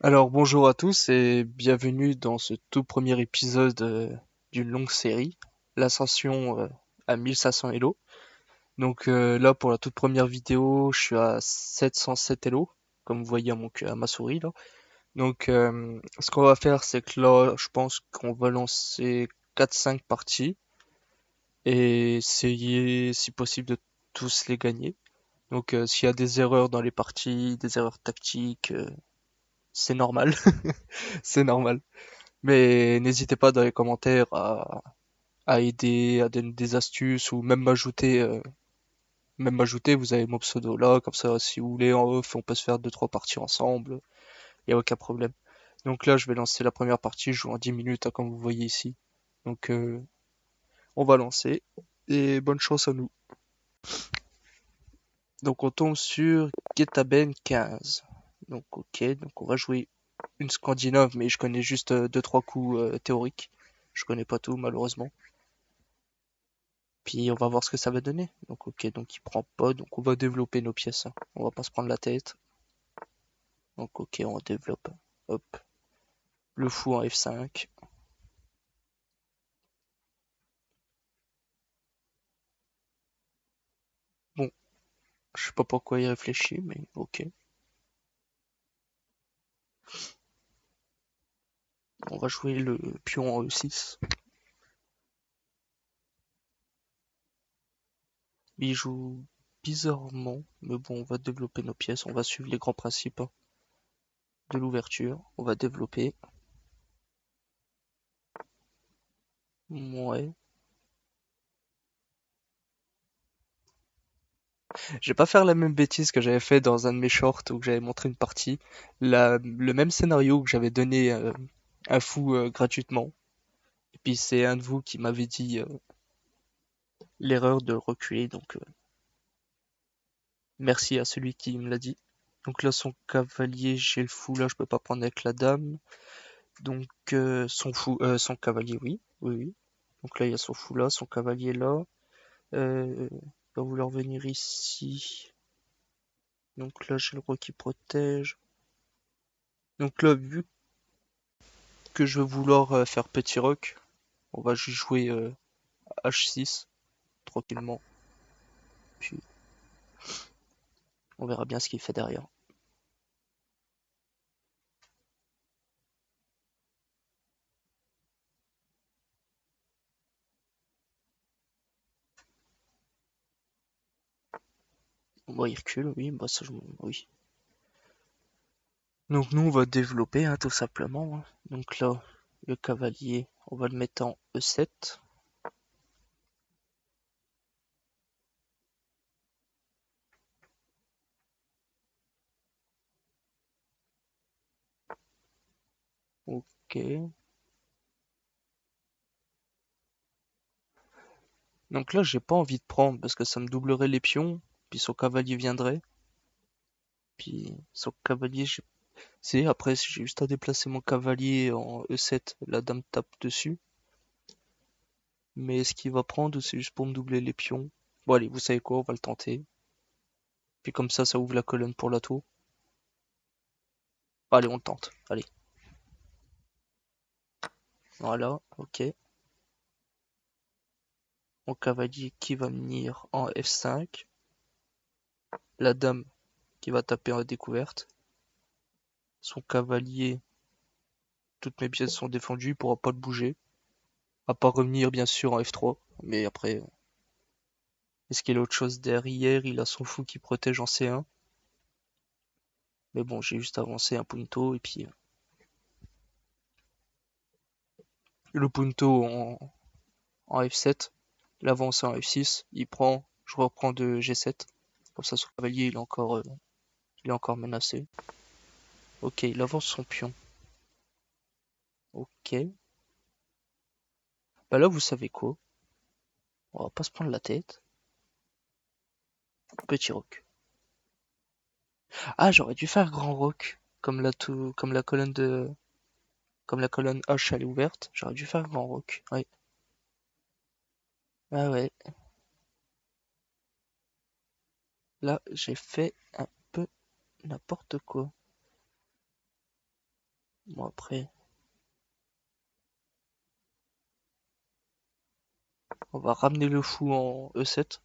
Alors bonjour à tous et bienvenue dans ce tout premier épisode d'une longue série, l'ascension à 1500 Elo. Là pour la toute première vidéo, je suis à 707 Elo, comme vous voyez à ma souris là. Ce qu'on va faire, c'est que là, je pense qu'on va lancer 4-5 parties et essayer si possible de tous les gagner. S'il y a des erreurs dans les parties, des erreurs tactiques, c'est normal, c'est normal. Mais n'hésitez pas dans les commentaires à aider, à donner des astuces ou même m'ajouter, vous avez mon pseudo là, comme ça si vous voulez en off, on peut se faire deux trois parties ensemble, il y a aucun problème. Donc là, je vais lancer la première partie, je joue en 10 minutes hein, comme vous voyez ici. Donc euh, on va lancer et bonne chance à nous. Donc on tombe sur Getaben 15. Donc on va jouer une Scandinave, mais je connais juste deux trois coups théoriques. Je connais pas tout malheureusement. Puis on va voir ce que ça va donner. Donc il prend pas, donc on va développer nos pièces, hein. On va pas se prendre la tête. On développe. Hop. Le fou en F5. Bon, je sais pas pourquoi il réfléchit, mais ok. On va jouer le pion en E6. Il joue bizarrement, mais bon, on va développer nos pièces, on va suivre les grands principes hein, de l'ouverture. On va développer. Ouais. Je vais pas faire la même bêtise que j'avais fait dans un de mes shorts où j'avais montré une partie. Le même scénario que j'avais donné un fou gratuitement. Et puis c'est un de vous qui m'avait dit l'erreur de reculer, merci à celui qui me l'a dit. Donc là son cavalier, j'ai le fou là, je peux pas prendre avec la dame. Son cavalier, oui, oui, oui. Donc là il y a son fou là, son cavalier là. Il va vouloir venir ici. Donc là j'ai le roi qui protège. Donc là vu que je veux vouloir faire petit roc, on va juste jouer H6 tranquillement. Puis on verra bien ce qu'il fait derrière. Bon, il recule, oui, bah oui. Donc nous on va développer hein, tout simplement, hein. Donc là, le cavalier, on va le mettre en E7. Ok. Donc là j'ai pas envie de prendre parce que ça me doublerait les pions, puis son cavalier viendrait. Puis son cavalier, après si j'ai juste à déplacer mon cavalier en E7, la dame tape dessus. Mais est-ce qu'il va prendre ou c'est juste pour me doubler les pions? Bon allez, vous savez quoi, on va le tenter. Puis comme ça ouvre la colonne pour la tour. Allez, on le tente. Allez. Voilà, ok. Mon cavalier qui va venir en F5. La dame qui va taper en découverte. Son cavalier, toutes mes pièces sont défendues, il pourra pas le bouger. À part revenir bien sûr en F3. Mais après, est-ce qu'il a autre chose derrière? Il a son fou qui protège en C1. Mais bon, j'ai juste avancé un punto et puis le punto en F7. L'avance en F6. Il prend, je reprends de G7. Comme ça, son cavalier il est encore menacé. Ok, il avance son pion. Ok. Bah là, vous savez quoi? On va pas se prendre la tête. Petit roc. Ah, j'aurais dû faire grand roc. Comme la colonne H elle est ouverte. J'aurais dû faire grand roc. Ouais. Ah ouais. Là, j'ai fait un peu n'importe quoi. Bon, après, on va ramener le fou en E7.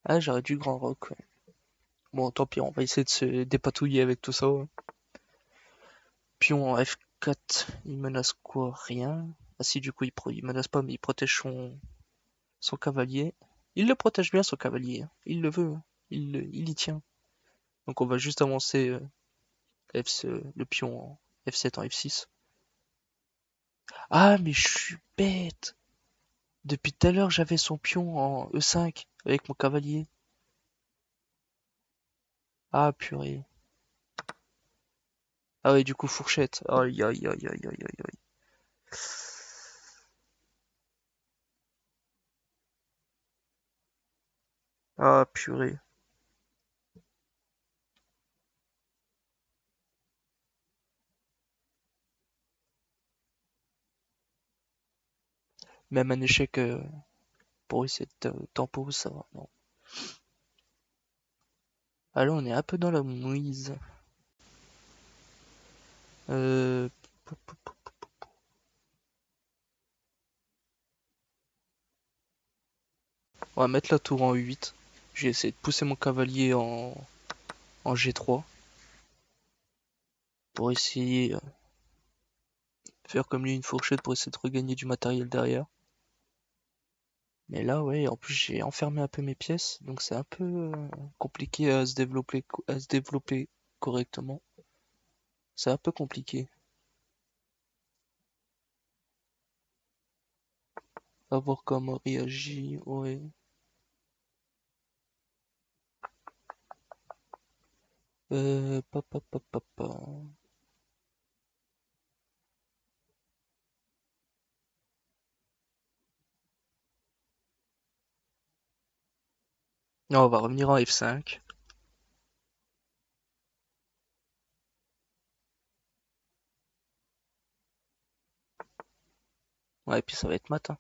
Ah, j'aurais dû grand rock, ouais. Bon, tant pis, on va essayer de se dépatouiller avec tout ça, ouais. Pion en F4, il menace quoi? Rien. Ah si, du coup, il menace pas, mais il protège son cavalier. Il le protège bien, son cavalier, hein. Il le veut, hein. Il y tient. Donc on va juste avancer le pion en F7 en F6. Ah, mais je suis bête! Depuis tout à l'heure, j'avais son pion en E5 avec mon cavalier. Ah, purée. Ah ouais, du coup, fourchette. Aïe, aïe, aïe, aïe, aïe, aïe, aïe. Ah, purée. Même un échec pour essayer de tempo, ça va. Non. Ah là, on est un peu dans la mouise. Euh, on va mettre la tour en E8. J'ai essayé de pousser mon cavalier en G3 pour essayer de faire comme lui une fourchette pour essayer de regagner du matériel derrière. Mais là, ouais, en plus j'ai enfermé un peu mes pièces, donc c'est un peu compliqué à se développer correctement. C'est un peu compliqué. À voir comment réagit. Ouais. Pa. Non, on va revenir en F5. Ouais, et puis ça va être matin.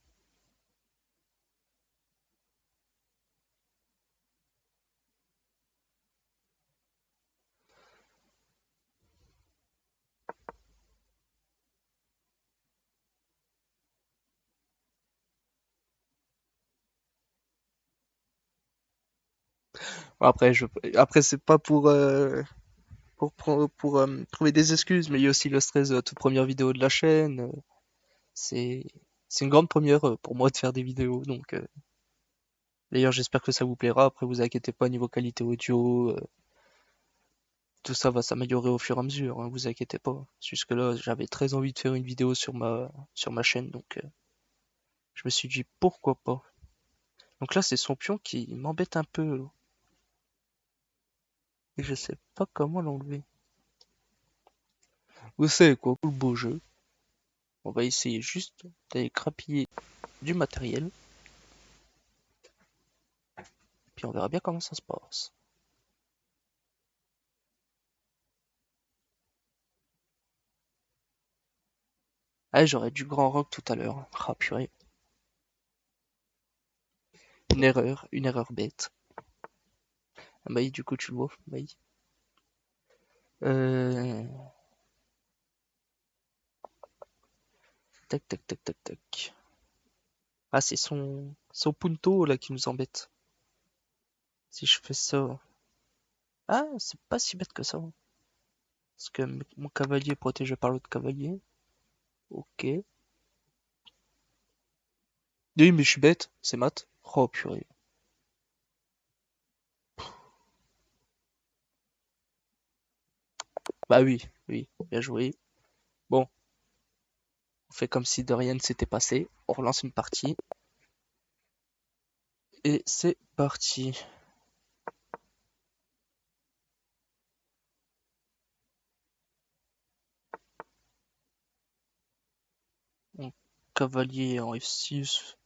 Bon, après c'est pas pour trouver des excuses, mais il y a aussi le stress de la toute première vidéo de la chaîne. C'est c'est une grande première pour moi de faire des vidéos, donc d'ailleurs j'espère que ça vous plaira. Après vous inquiétez pas niveau qualité audio, tout ça va s'améliorer au fur et à mesure, hein, vous inquiétez pas. Jusque là j'avais très envie de faire une vidéo sur ma chaîne, donc je me suis dit pourquoi pas. Donc là c'est son pion qui m'embête un peu et je sais pas comment l'enlever. Vous savez quoi, pour le beau jeu, on va essayer juste d'aller grappiller du matériel, puis on verra bien comment ça se passe. Ah, j'aurais du grand rock tout à l'heure. Ah, purée. Une erreur bête. Ah, bah, du coup, tu le vois. Bah, euh... Tac, tac, tac, tac, tac. Ah, c'est son punto là qui nous embête. Si je fais ça. Ah, c'est pas si bête que ça. Parce que mon cavalier est protégé par l'autre cavalier. Ok. Oui, mais je suis bête. C'est mat. Oh, purée. Bah oui, oui. Bien joué. Bon, on fait comme si de rien ne s'était passé. On relance une partie. Et c'est parti. Mon cavalier en F6.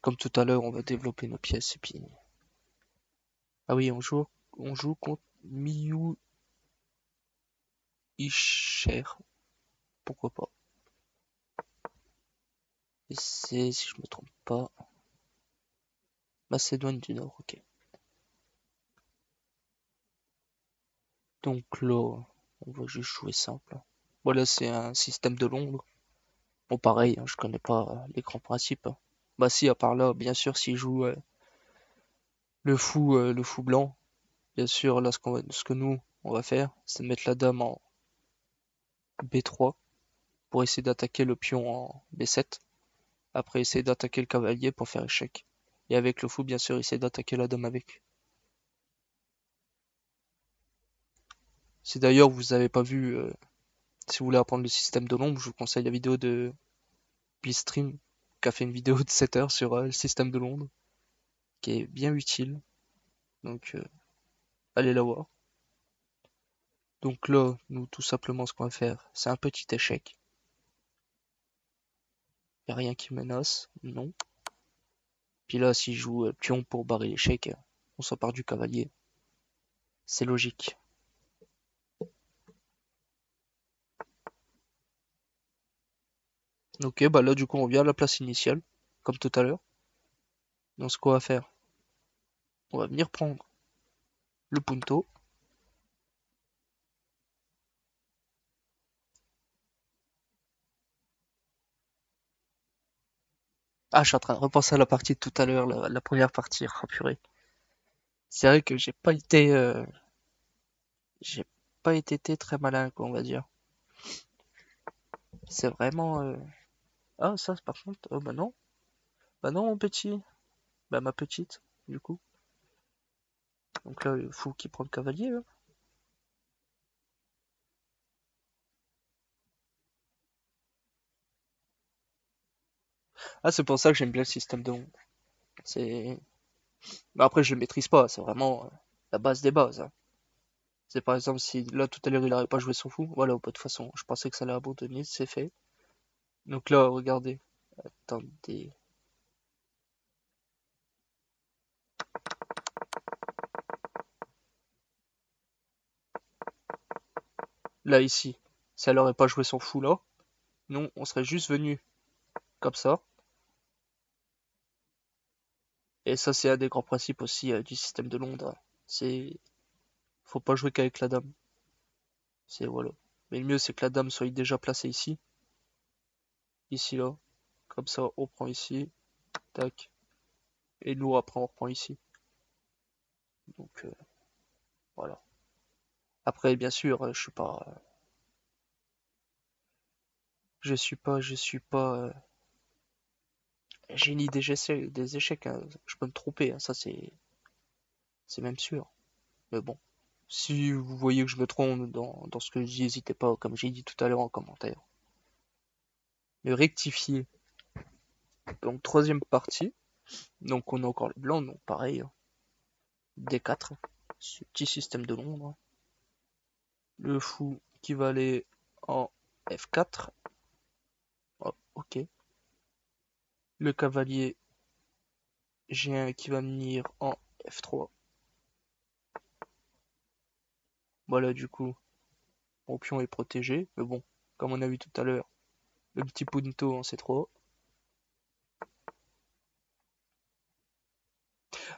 Comme tout à l'heure, on va développer nos pièces et puis. Ah oui, on joue contre Miyu Isher. Pourquoi pas. Et c'est, si je me trompe pas, Macédoine du Nord, ok. Donc là, on va juste jouer simple. Voilà, c'est un système de Londres. Bon, pareil, hein, je connais pas les grands principes, hein. Bah si, à part là, bien sûr, s'il joue le fou blanc, bien sûr, là, ce que nous, on va faire, c'est de mettre la dame en B3 pour essayer d'attaquer le pion en B7. Après, essayer d'attaquer le cavalier pour faire échec. Et avec le fou, bien sûr, essayer d'attaquer la dame avec. Si d'ailleurs vous avez pas vu, si vous voulez apprendre le système de l'ombre, je vous conseille la vidéo de Bistream, qui a fait une vidéo de 7 heures sur le système de l'ombre, qui est bien utile. Donc, allez la voir. Donc là, nous, tout simplement, ce qu'on va faire, c'est un petit échec. Y a rien qui menace, non. Puis là, s'il joue pion pour barrer l'échec, on s'empare du cavalier. C'est logique. Ok, bah là, du coup, on revient à la place initiale, comme tout à l'heure. Donc, ce qu'on va faire, on va venir prendre le punto. Ah, je suis en train de repenser à la partie de tout à l'heure, la première partie. Oh, purée. C'est vrai que j'ai pas été très malin, quoi, on va dire. C'est vraiment, ah, ça, par contre, oh, bah non, mon petit, bah ma petite, du coup. Donc là, il faut qu'il prenne le cavalier, là. Ah, c'est pour ça que j'aime bien le système de ombre. C'est, bah après, je le maîtrise pas, c'est vraiment la base des bases, hein. C'est par exemple si là tout à l'heure il n'arrive pas à jouer son fou, voilà, bah, de toute façon, je pensais que ça allait abandonner, c'est fait. Donc là, regardez, attendez, là ici, si elle aurait pas joué son fou là, non, on serait juste venu comme ça. Et ça, c'est un des grands principes aussi du système de Londres. C'est, faut pas jouer qu'avec la dame. C'est voilà. Mais le mieux, c'est que la dame soit déjà placée ici, ici là. Comme ça, on prend ici, tac. Et nous, après, on reprend ici. Donc voilà. Après, bien sûr, je suis pas génie des échecs, hein. Je peux me tromper, hein, ça c'est même sûr. Mais bon, si vous voyez que je me trompe dans ce que je dis, n'hésitez pas, comme j'ai dit tout à l'heure en commentaire, de rectifier. Donc troisième partie. Donc on a encore le blanc, donc pareil, hein. D4, ce petit système de Londres. Le fou qui va aller en F4. Oh, ok. Le cavalier G1 qui va venir en F3. Voilà, du coup, mon pion est protégé. Mais bon, comme on a vu tout à l'heure, le petit punto en C3.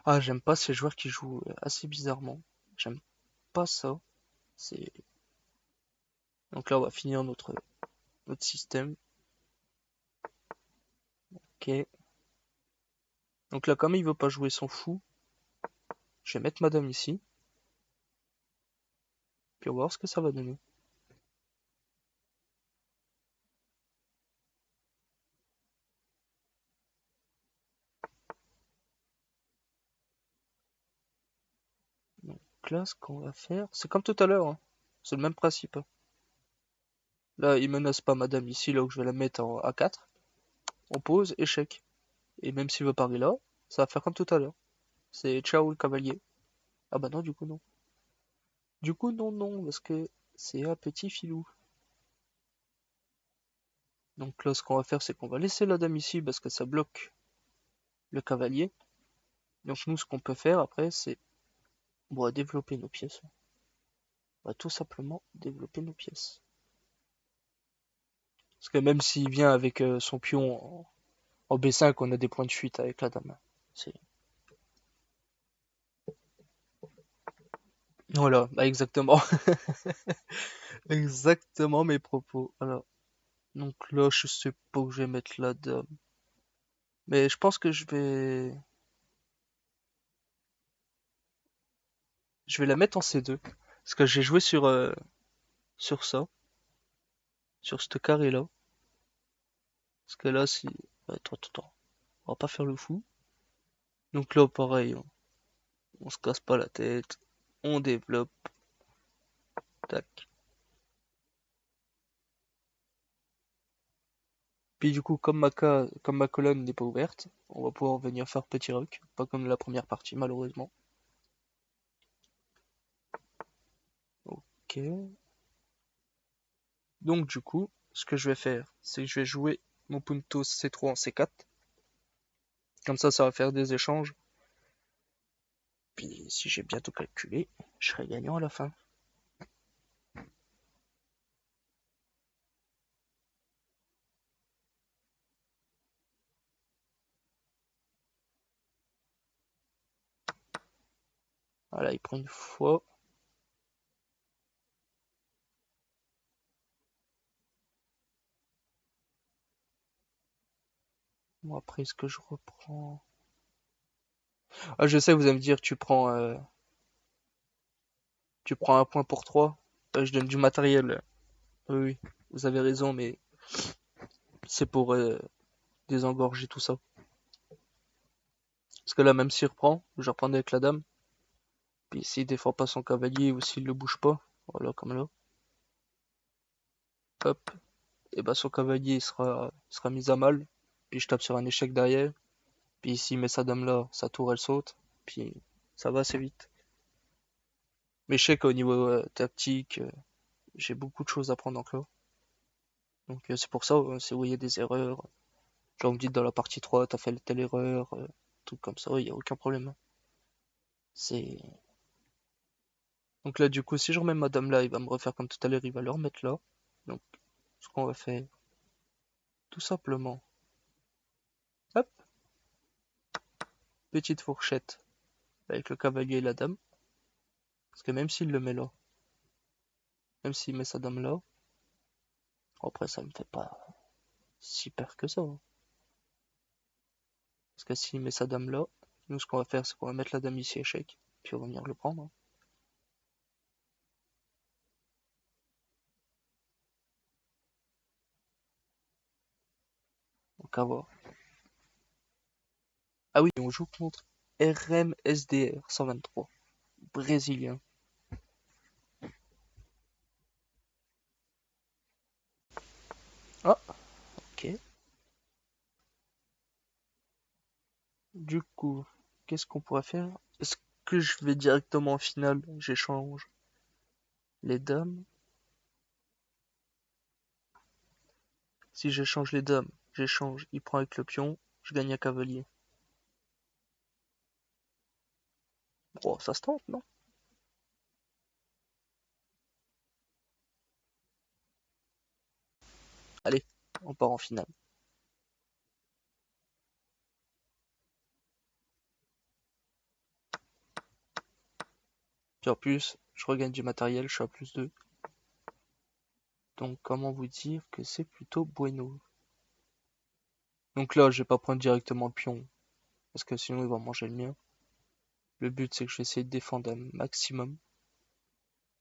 Ah, j'aime pas ces joueurs qui jouent assez bizarrement. J'aime pas ça. C'est Donc là, on va finir notre système. Ok. Donc là, comme il veut pas jouer son fou, je vais mettre madame ici. Puis on va voir ce que ça va donner. Donc là, ce qu'on va faire, c'est comme tout à l'heure, hein. C'est le même principe, hein. Là, il menace pas madame ici, là où je vais la mettre en A4. On pose, échec. Et même s'il veut parier là, ça va faire comme tout à l'heure. C'est ciao le cavalier. Ah bah non, du coup non. Du coup non, non, parce que c'est un petit filou. Donc là, ce qu'on va faire, c'est qu'on va laisser la dame ici parce que ça bloque le cavalier. Donc nous, ce qu'on peut faire après, c'est on va développer nos pièces. On va tout simplement développer nos pièces. Parce que même s'il vient avec son pion En B5, on a des points de fuite avec la dame. C'est... Voilà, bah exactement. Exactement mes propos. Alors, donc là, je sais pas où je vais mettre la dame. Mais je pense que je vais la mettre en C2. Parce que j'ai joué sur ça, sur ce carré-là. Parce que là, si... Attends. On va pas faire le fou. Donc là, pareil, on se casse pas la tête. On développe. Tac. Puis du coup, comme ma colonne n'est pas ouverte, on va pouvoir venir faire petit rock. Pas comme la première partie, malheureusement. Ok. Donc du coup, ce que je vais faire, c'est que je vais jouer mon punto C3 en C4. Comme ça va faire des échanges. Puis si j'ai bien tout calculé, je serai gagnant à la fin. Voilà, il prend une fois. Bon, après, est-ce que je reprends... Ah, je sais, vous allez me dire, tu prends un point pour 3. Je donne du matériel. Oui, oui, vous avez raison, mais c'est pour désengorger tout ça. Parce que là, même s'il reprend, je reprends avec la dame. Puis s'il défend pas son cavalier ou s'il le bouge pas, voilà, comme là, hop, et bah son cavalier sera mis à mal. Puis je tape sur un échec derrière. Puis s'il met sa dame là, sa tour elle saute. Puis ça va assez vite. Mais je sais qu'au niveau tactique, j'ai beaucoup de choses à prendre encore. Donc c'est pour ça, c'est où il y a des erreurs. Genre vous me dites dans la partie 3, t'as fait telle erreur, truc comme ça, il n'y a aucun problème. C'est... Donc là du coup, si je remets ma dame là, il va me refaire comme tout à l'heure, il va le remettre là. Donc ce qu'on va faire, tout simplement, hop, petite fourchette avec le cavalier et la dame. Parce que même s'il le met là, même s'il met sa dame là, après ça me fait pas si peur que ça, hein. Parce que s'il met sa dame là, nous ce qu'on va faire c'est qu'on va mettre la dame ici échec, puis on va venir le prendre, hein. Donc à voir. Ah oui, on joue contre RMSDR 123, brésilien. Ah, ok. Du coup, qu'est-ce qu'on pourrait faire? Est-ce que je vais directement en finale? J'échange les dames. Si j'échange les dames, j'échange, il prend avec le pion, je gagne un cavalier. Bon, ça se tente, non? Allez, on part en finale. Puis en plus, je regagne du matériel, je suis à +2. Donc comment vous dire que c'est plutôt bueno. Donc là, je vais pas prendre directement le pion, parce que sinon il va manger le mien. Le but c'est que je vais essayer de défendre un maximum.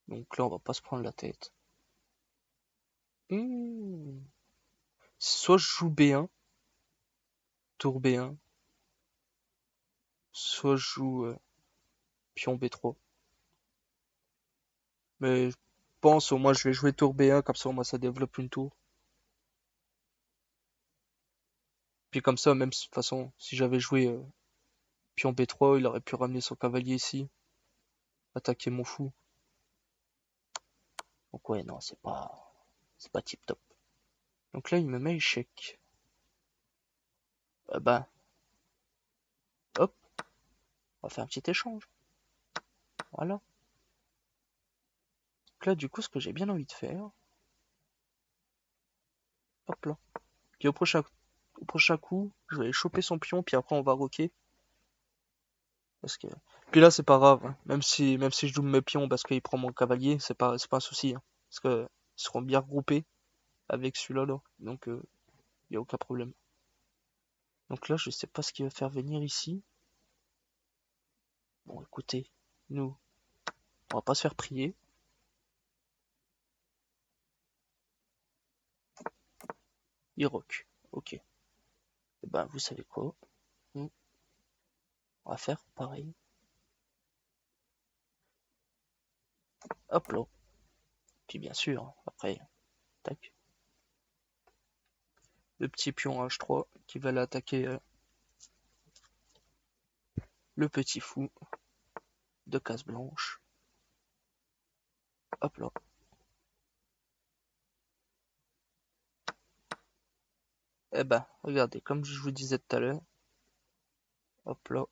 Donc là, on va pas se prendre la tête. Hmm. Soit je joue B1, tour B1, soit je joue pion B3. Mais je pense au moins je vais jouer tour B1, comme ça au moins ça développe une tour. Puis comme ça, même de toute façon, si j'avais joué pion B3, il aurait pu ramener son cavalier ici, attaquer mon fou. Donc ouais, non, c'est pas tip top. Donc là, il me met échec. Bah, hop, on va faire un petit échange. Voilà. Donc là, du coup, ce que j'ai bien envie de faire, hop là. Puis au prochain coup, je vais aller choper son pion, puis après on va roquer. Parce que... Puis là, c'est pas grave, hein. Même si je double mes pions parce qu'il prend mon cavalier, c'est pas un souci, hein. Parce que ils seront bien regroupés avec celui-là, là. Donc, y a aucun problème. Donc là, je sais pas ce qu'il va faire venir ici. Bon, écoutez, nous, on va pas se faire prier. Il rock. Ok. Et ben, vous savez quoi? On va faire pareil. Hop là. Puis bien sûr, après, tac. Le petit pion H3 qui va l'attaquer le petit fou de case blanche. Hop là. Eh ben, regardez, comme je vous disais tout à l'heure. Hop là. De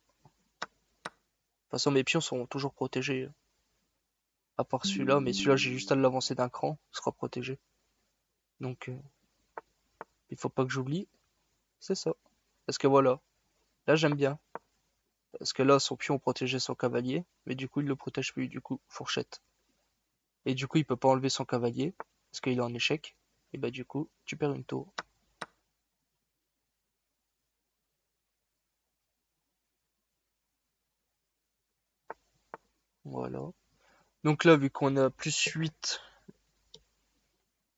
toute façon, mes pions seront toujours protégés. À part celui-là, mais celui-là, j'ai juste à l'avancer d'un cran, il sera protégé. Donc, il faut pas que j'oublie. C'est ça. Parce que voilà. Là, j'aime bien. Parce que là, son pion protégeait son cavalier, mais du coup, il le protège plus, du coup, fourchette. Et du coup, il peut pas enlever son cavalier, parce qu'il est en échec. Et bah, du coup, tu perds une tour. Voilà. Donc là, vu qu'on a plus 8,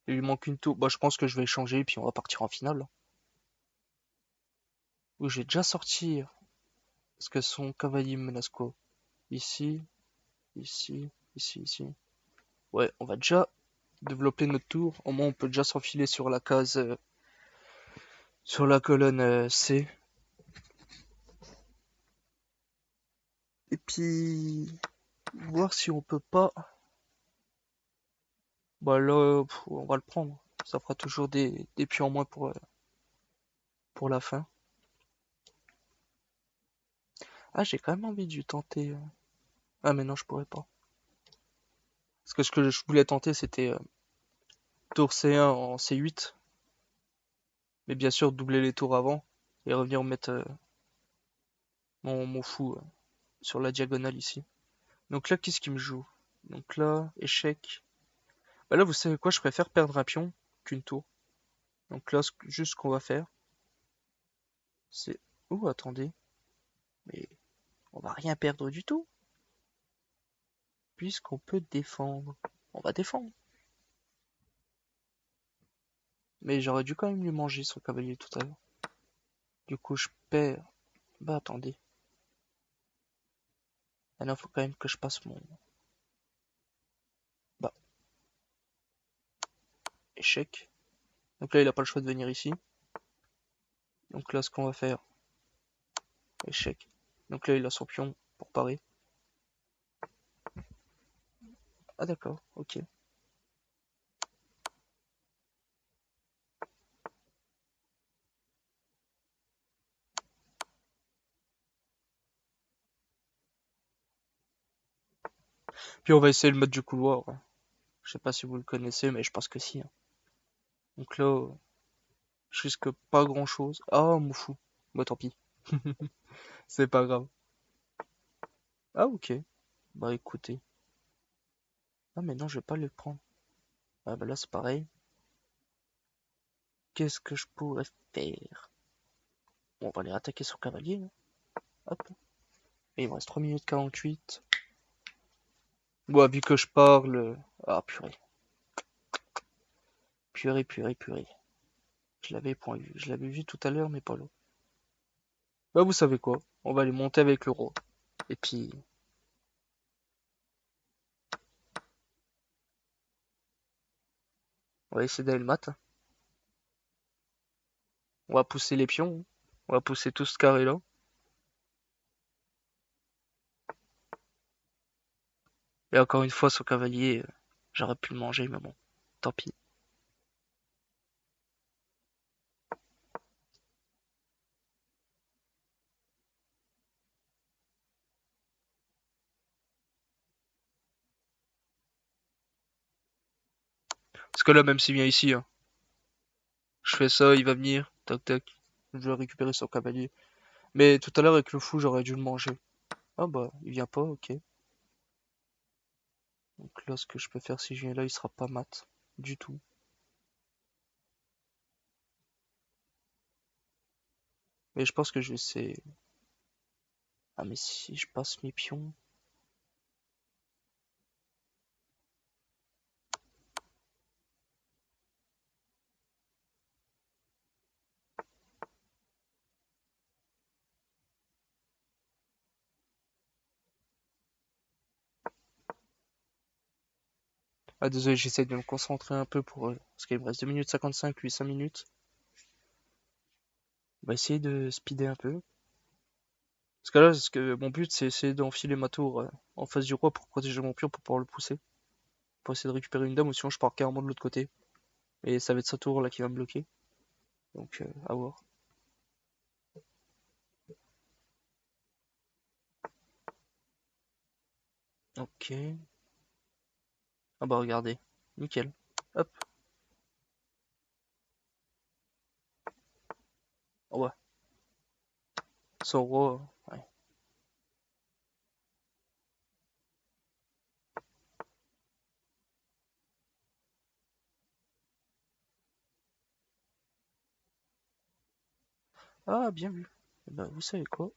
il lui manque une tour. Bah, je pense que je vais échanger, puis on va partir en finale. Où je vais déjà sortir. Parce que son cavalier me menace quoi? Ici, ici, ici, ici. Ouais, on va déjà développer notre tour. Au moins, on peut déjà s'enfiler sur la case, sur la colonne C. Et puis, voir si on peut pas. Bah là, on va le prendre. Ça fera toujours des pions en moins pour la fin. Ah, j'ai quand même envie de tenter. Ah, mais non, je pourrais pas. Parce que ce que je voulais tenter, c'était tour C1 en C8. Mais bien sûr, doubler les tours avant. Et revenir mettre mon fou sur la diagonale ici. Donc là, qu'est-ce qui me joue? Donc là, échec. Bah là, vous savez quoi? Je préfère perdre un pion qu'une tour. Donc là, juste ce qu'on va faire, c'est... Oh, attendez. Mais on va rien perdre du tout. Puisqu'on peut défendre. On va défendre. Mais j'aurais dû quand même lui manger son cavalier tout à l'heure. Du coup, je perds. Bah, attendez. Maintenant, il faut quand même que je passe mon... Bah, échec. Donc là, il a pas le choix de venir ici. Donc là, ce qu'on va faire... Échec. Donc là, il a son pion pour parer. Ah d'accord, ok. Puis on va essayer le mode du couloir. Je sais pas si vous le connaissez, mais je pense que si, hein. Donc là, je risque pas grand chose. Ah, mon fou. Bah tant pis. C'est pas grave. Ah ok. Bah écoutez. Ah mais non, je vais pas le prendre. Ah bah là c'est pareil. Qu'est-ce que je pourrais faire? Bon, on va aller attaquer son cavalier, hein. Hop. Et il me reste 3 minutes 48. Bon, vu que je parle... Ah purée. Purée, purée, purée. Je l'avais point vu. Je l'avais vu tout à l'heure, mais pas là. Bah vous savez quoi? On va aller monter avec le roi. Et puis... On va essayer d'aller le mat. On va pousser les pions. On va pousser tout ce carré là. Et encore une fois, son cavalier, j'aurais pu le manger, mais bon, tant pis. Parce que là, même s'il vient ici, hein, je fais ça, il va venir, tac tac. Je dois récupérer son cavalier. Mais tout à l'heure avec le fou, j'aurais dû le manger. Ah bah, il vient pas, ok. Donc là, ce que je peux faire si je viens là, il sera pas mat. Du tout. Mais je pense que je vais essayer. Ah mais si je passe mes pions. Ah désolé, j'essaie de me concentrer un peu pour... parce qu'il me reste 2 minutes 55, lui 5 minutes. On va essayer de speeder un peu. Parce que là, mon but c'est essayer d'enfiler ma tour en face du roi pour protéger mon pion pour pouvoir le pousser. Pour essayer de récupérer une dame ou sinon je pars carrément de l'autre côté. Et ça va être sa tour là qui va me bloquer. Donc à voir. Ok. Ah bah regardez. Nickel. Hop. Oh ouais. Son roi. Ouais. Ah bien vu. Eh ben, vous savez quoi?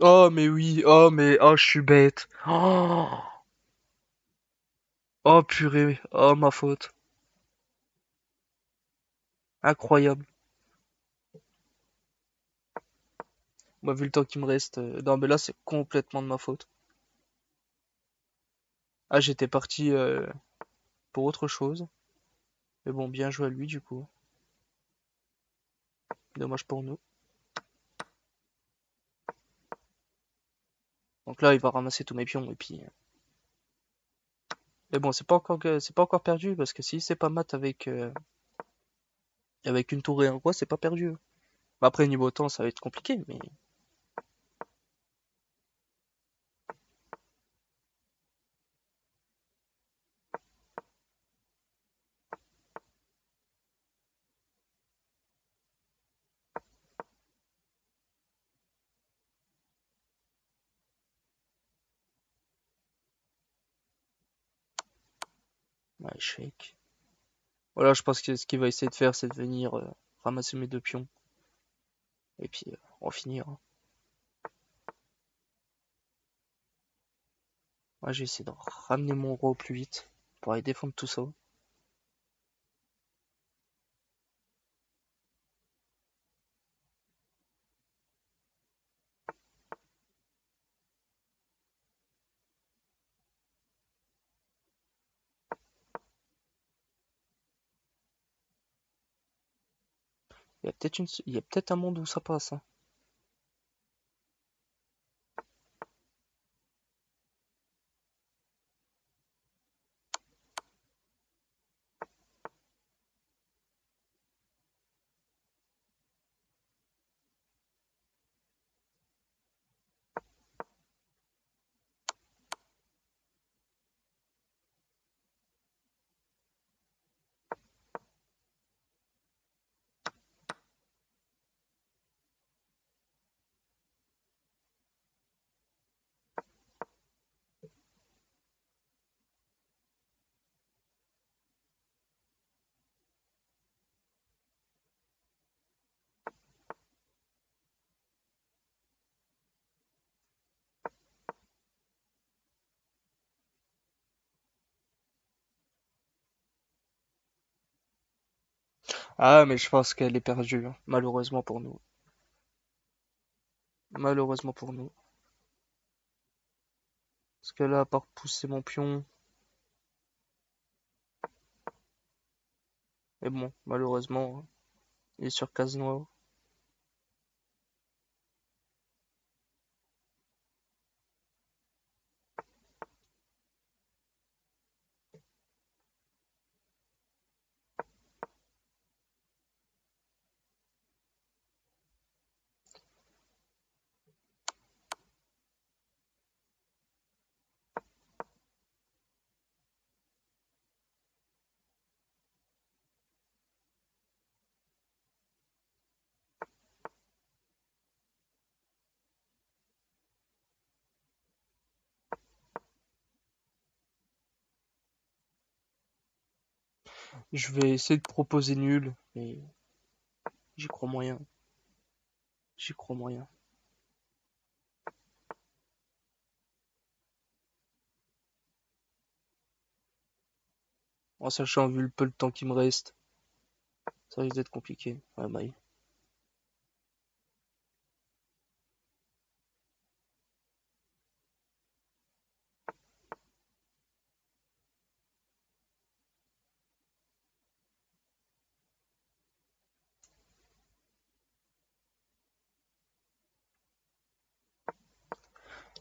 Oh mais oui. Oh mais... Oh je suis bête. Oh. Oh purée. Oh ma faute. Incroyable. Moi vu le temps qui me reste... Non mais là c'est complètement de ma faute. Ah j'étais parti pour autre chose. Mais bon, bien joué à lui du coup. Dommage pour nous. Donc là, il va ramasser tous mes pions et puis. Mais bon, c'est pas encore perdu parce que si c'est pas mat avec une tour et un roi, c'est pas perdu. Bah, après niveau temps, ça va être compliqué, mais ouais, échec. Voilà, je pense que ce qu'il va essayer de faire, c'est de venir ramasser mes deux pions et puis on va finir, hein. Moi, j'ai essayé de ramener mon roi au plus vite pour aller défendre tout ça. Il y a peut-être un monde où ça passe, hein. Ah, mais je pense qu'elle est perdue, hein, malheureusement pour nous. Malheureusement pour nous. Parce que là, à part pousser mon pion, mais bon, malheureusement, hein, il est sur case noire. Je vais essayer de proposer nul, mais j'y crois moyen. J'y crois moyen. En sachant, vu le peu de temps qui me reste, ça risque d'être compliqué. Ouais, bye.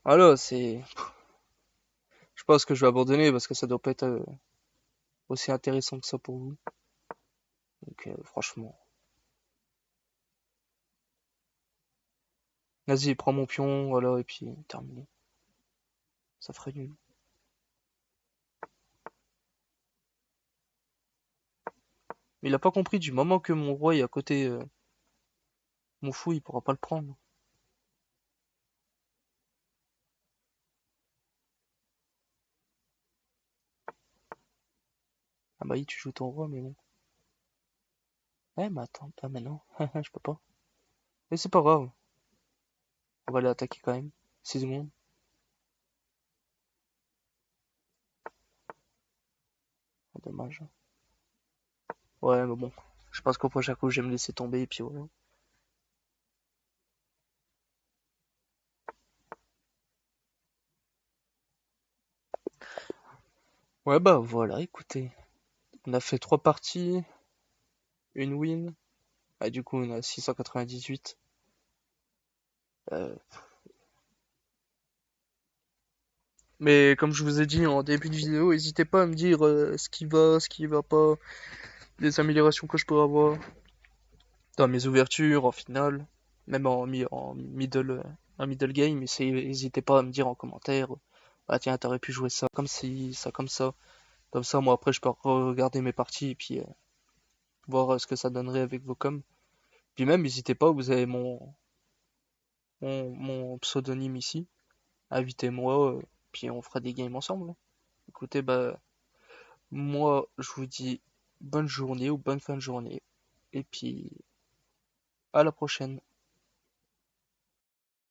Alors, c'est. Je pense que je vais abandonner parce que ça doit pas être aussi intéressant que ça pour vous. Donc, franchement. Vas-y, prends mon pion, voilà, et puis terminé. Ça ferait nul. Mais il a pas compris du moment que mon roi est à côté, mon fou, il pourra pas le prendre. Ah bah oui, tu joues ton roi, mais bon. Eh, mais attends, pas maintenant. Je peux pas. Mais c'est pas grave. On va aller attaquer quand même. 6 secondes. Ah, dommage. Ouais, mais bon. Je pense qu'au prochain coup, je vais me laisser tomber et puis voilà. Ouais, bah voilà, écoutez. On a fait 3 parties, une win. Ah, du coup, on a 698. Euh, Mais comme je vous ai dit en début de vidéo, n'hésitez pas à me dire ce qui va pas, les améliorations que je pourrais avoir dans mes ouvertures, en finale, même en middle game. N'hésitez pas à me dire en commentaire, ah tiens, t'aurais pu jouer ça comme ci, ça comme ça. Comme ça, moi après, je peux regarder mes parties et puis voir ce que ça donnerait avec vos coms. Puis même, n'hésitez pas, vous avez mon pseudonyme ici. Invitez-moi, puis on fera des games ensemble. Écoutez, bah, moi, je vous dis bonne journée ou bonne fin de journée. Et puis, à la prochaine.